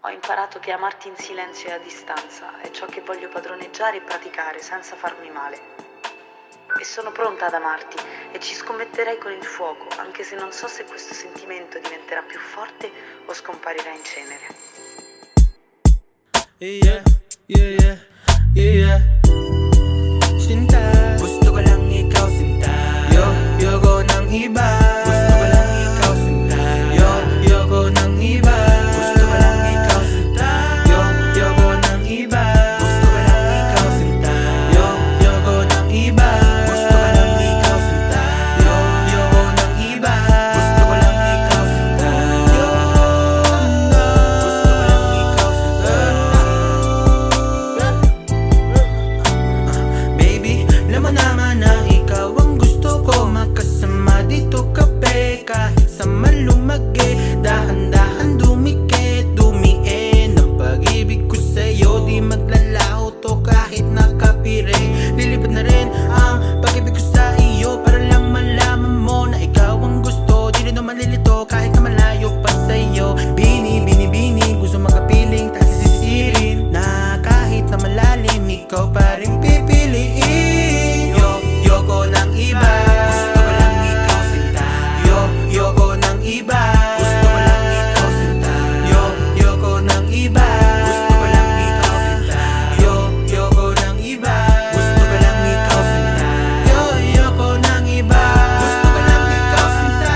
Ho imparato che amarti in silenzio e a distanza è ciò che voglio padroneggiare e praticare senza farmi male. E sono pronta ad amarti e ci scommetterei con il fuoco, anche se non so se questo sentimento diventerà più forte o scomparirà in cenere. Yeah, yeah, yeah, yeah. Sinta, gusto ko lang ikaw, Sinta. Yoko ng iba. Gusto ko lang ikaw, Sinta. Yoko ng iba. Gusto ko lang ikaw, Sinta. Yoko ng iba. Gusto ko lang ikaw, Sinta. Yoko ng iba. Gusto ko lang ikaw, Sinta. Yoko ng iba. Gusto ko lang ikaw, Sinta. Gusto ko lang ikaw, Sinta. Baby, alam mo naman na ikaw ang gusto ko. Makasama dito kape kahit sa malumagi. Dahan-dahan dumikit, dumiin ang pag-ibig ko sa'yo. Di maglalaho to kahit nakapire. Lilipad na rin ang pag-ibig ko sa iyo para lang malaman mo na ikaw ang gusto. Di rin naman lilito kahit na malayo pa sa'yo. Bini, bini, bini, gusto makapiling tayo sisirin na kahit na malalim ikaw pa rin pipiliin. Yoko ng iba. Gusto ko lang ikaw, Sinta. Yoko ng iba. Gusto ko lang ikaw, Sinta. Yoko ng iba. Gusto ko lang ikaw, Sinta. Yoko ng iba. Gusto ko lang ikaw, Sinta. Yoko ng iba. Gusto ko lang ikaw, Sinta.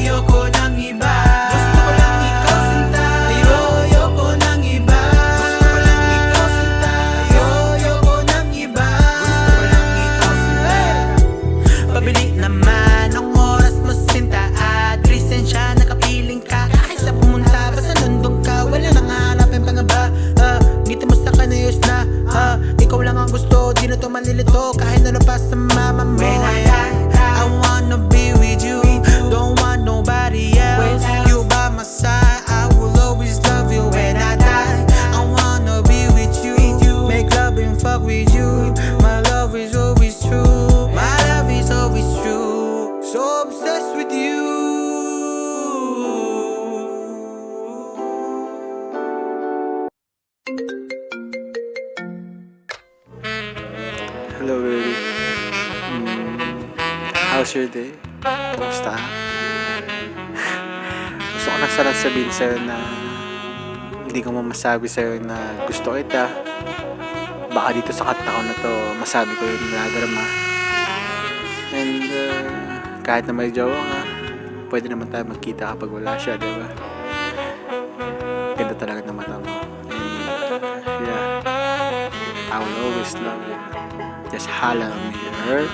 Yoko ng iba. Gusto ko lang ikaw, Sinta. Yoko ng iba. Gusto ko lang ikaw, Sinta. Yoko ng iba. Gusto ko lang ikaw, Sinta. Pabili naman ang oras mo, Sinta. At lisensya, nakapiling ka. Kahit sa pumunta, basta nandun ka. Wala nang hanapin pa nga ba? Ngiti mo sa kanayos na ikaw lang ang gusto, di na to manlilito. Kahit na pa sa mama mo. When I die, I wanna be with you. Don't want nobody else. You by my side, I will always love you. When I die, I wanna be with you. Make love and fuck with you. My love is always true. My love is always true. So obsessed with you. Hello, baby. How's your day? Kamusta? Gusto ko na sana sabihin sa'yo na hindi ko masabi sa'yo na gusto kita. Baka dito sa kanta ko na to, masabi ko yung nagadarama. And kahit na may jowa ka, pwede naman tayo magkita kapag wala siya, diba? Ganda talaga ng mata mo. And yeah, I will always love you. Just holla at me, alright?